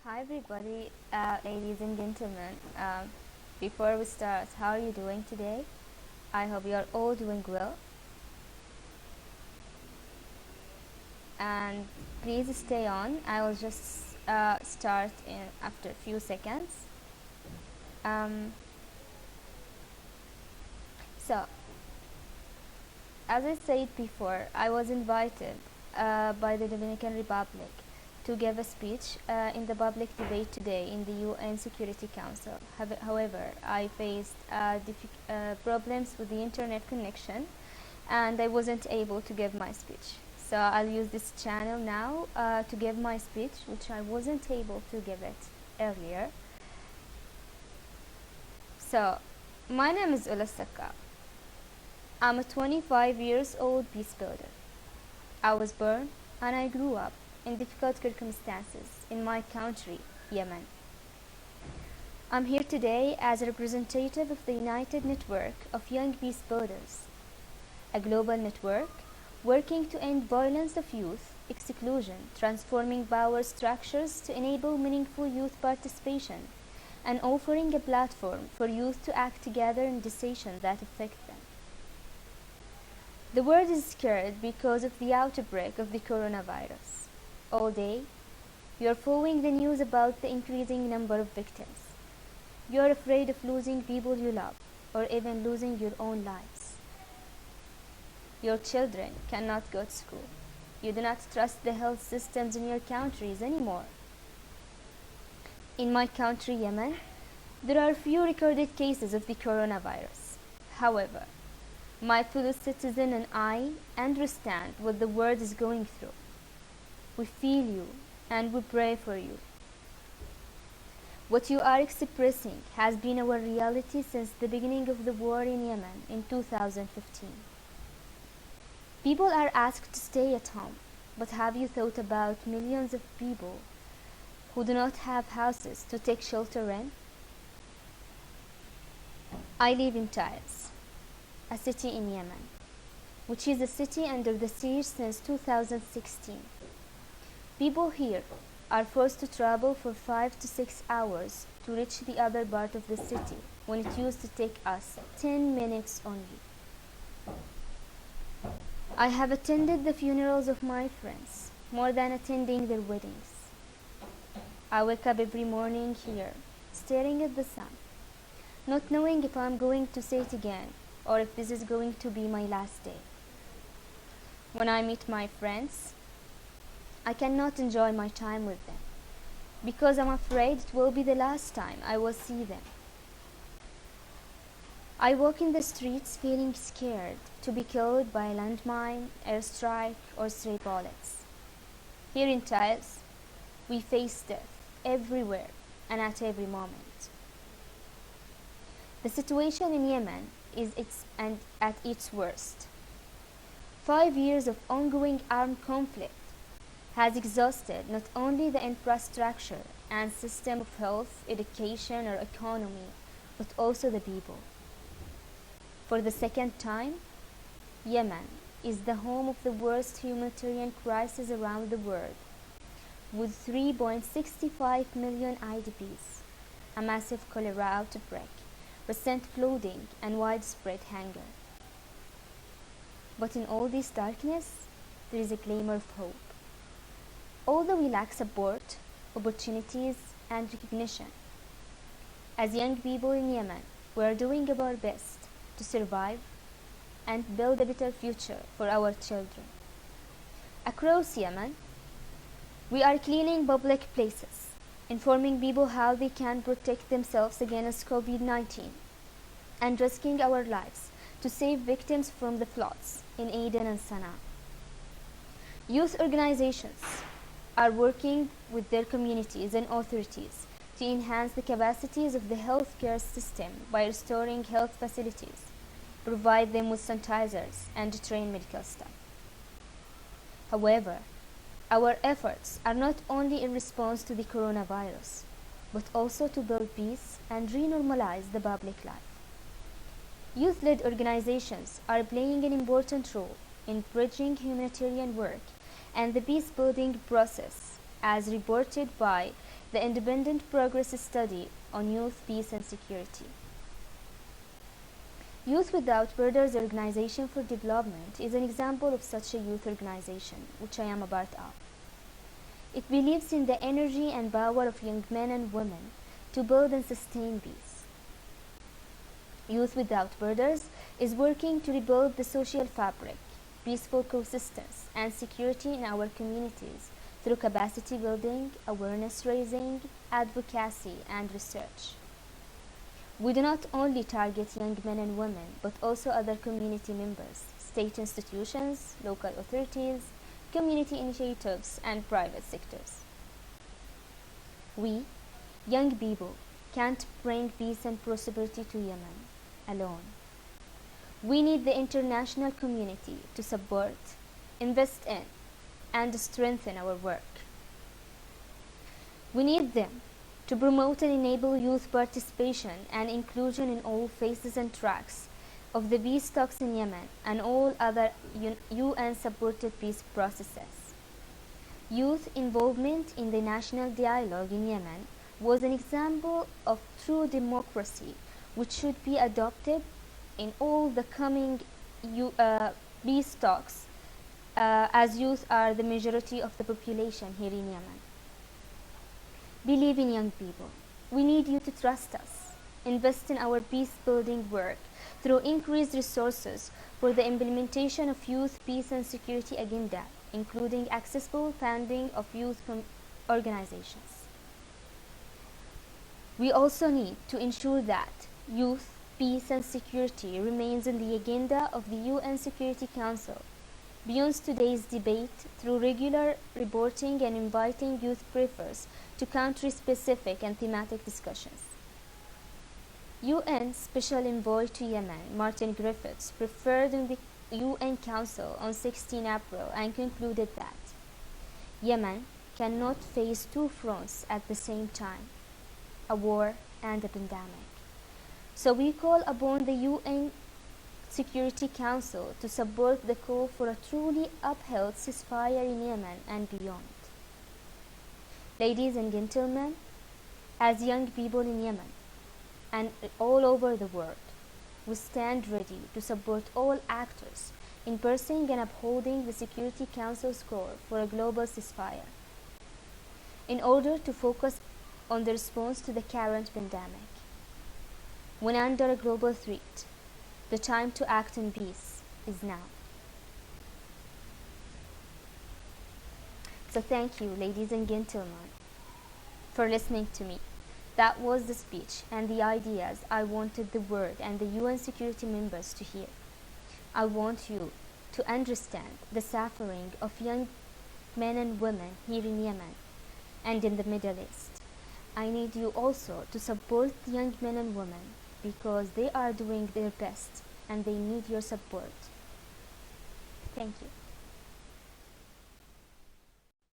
Hi everybody, ladies and gentlemen. Before we start, how are you doing today? I hope you are all doing well. And please stay on. I will just start in after a few seconds. Um, so, as I said before, I was invited by the Dominican Republic to give a speech in the public debate today in the UN Security Council. However, I faced problems with the internet connection and I wasn't able to give my speech. So I'll use this channel now to give my speech, which I wasn't able to give it earlier. So, my name is Olla Al Sakkaf. I'm a 25 years old peace builder. I was born and I grew up in difficult circumstances in my country, Yemen. I'm here today as a representative of the United Network of Young Peace Builders, a global network working to end violence of youth, exclusion, transforming power structures to enable meaningful youth participation, and offering a platform for youth to act together in decisions that affect them. The world is scared because of the outbreak of the coronavirus. All day, you are following the news about the increasing number of victims. You are afraid of losing people you love, or even losing your own lives. Your children cannot go to school. You do not trust the health systems in your countries anymore. In my country, Yemen, there are few recorded cases of the coronavirus. However, my fellow citizen and I understand what the world is going through. We feel you and we pray for you. What you are expressing has been our reality since the beginning of the war in Yemen in 2015. People are asked to stay at home, but have you thought about millions of people who do not have houses to take shelter in? I live in Taiz, a city in Yemen, which is a city under the siege since 2016. People here are forced to travel for 5 to 6 hours to reach the other part of the city when it used to take us 10 minutes only. I have attended the funerals of my friends more than attending their weddings. I wake up every morning here, staring at the sun, not knowing if I'm going to see it again or if this is going to be my last day. When I meet my friends, I cannot enjoy my time with them because I'm afraid it will be the last time I will see them. I walk in the streets feeling scared to be killed by a landmine, airstrike, or stray bullets. Here in Taiz, we face death everywhere and at every moment. The situation in Yemen is at its worst. 5 years of ongoing armed conflict has exhausted not only the infrastructure and system of health, education, or economy, but also the people. For the second time, Yemen is the home of the worst humanitarian crisis around the world, with 3.65 million IDPs, a massive cholera outbreak, recent flooding, and widespread hunger. But in all this darkness, there is a glimmer of hope. Although we lack support, opportunities, and recognition, as young people in Yemen, we are doing our best to survive and build a better future for our children. Across Yemen, we are cleaning public places, informing people how they can protect themselves against COVID-19, and risking our lives to save victims from the floods in Aden and Sana'a. Youth organizations are working with their communities and authorities to enhance the capacities of the healthcare system by restoring health facilities, provide them with sanitizers, and train medical staff. However, our efforts are not only in response to the coronavirus, but also to build peace and re-normalize the public life. Youth-led organizations are playing an important role in bridging humanitarian work and the peace-building process, as reported by the Independent Progress Study on Youth, Peace and Security. Youth Without Borders Organization for Development is an example of such a youth organization, which I am a part of. It believes in the energy and power of young men and women to build and sustain peace. Youth Without Borders is working to rebuild the social fabric, peaceful coexistence, and security in our communities through capacity building, awareness raising, advocacy, and research. We do not only target young men and women, but also other community members, state institutions, local authorities, community initiatives, and private sectors. We, young people, can't bring peace and prosperity to Yemen alone. We need the international community to support, invest in, and strengthen our work. We need them to promote and enable youth participation and inclusion in all phases and tracks of the peace talks in Yemen and all other UN-supported peace processes. Youth involvement in the national dialogue in Yemen was an example of true democracy, which should be adopted in all the coming peace talks, as youth are the majority of the population here in Yemen. Believe in young people. We need you to trust us. Invest in our peace-building work through increased resources for the implementation of youth peace and security agenda, including accessible funding of youth organizations. We also need to ensure that youth, peace and security remains on the agenda of the UN Security Council beyond today's debate through regular reporting and inviting youth briefers to country-specific and thematic discussions. UN Special Envoy to Yemen, Martin Griffiths, referred in the UN Council on 16 April and concluded that Yemen cannot face two fronts at the same time, a war and a pandemic. So we call upon the UN Security Council to support the call for a truly upheld ceasefire in Yemen and beyond. Ladies and gentlemen, as young people in Yemen and all over the world, we stand ready to support all actors in pursuing and upholding the Security Council's call for a global ceasefire in order to focus on the response to the current pandemic. When under a global threat, the time to act in peace is now. So thank you, ladies and gentlemen, for listening to me. That was the speech and the ideas I wanted the world and the UN security members to hear. I want you to understand the suffering of young men and women here in Yemen and in the Middle East. I need you also to support the young men and women because they are doing their best and they need your support. Thank you.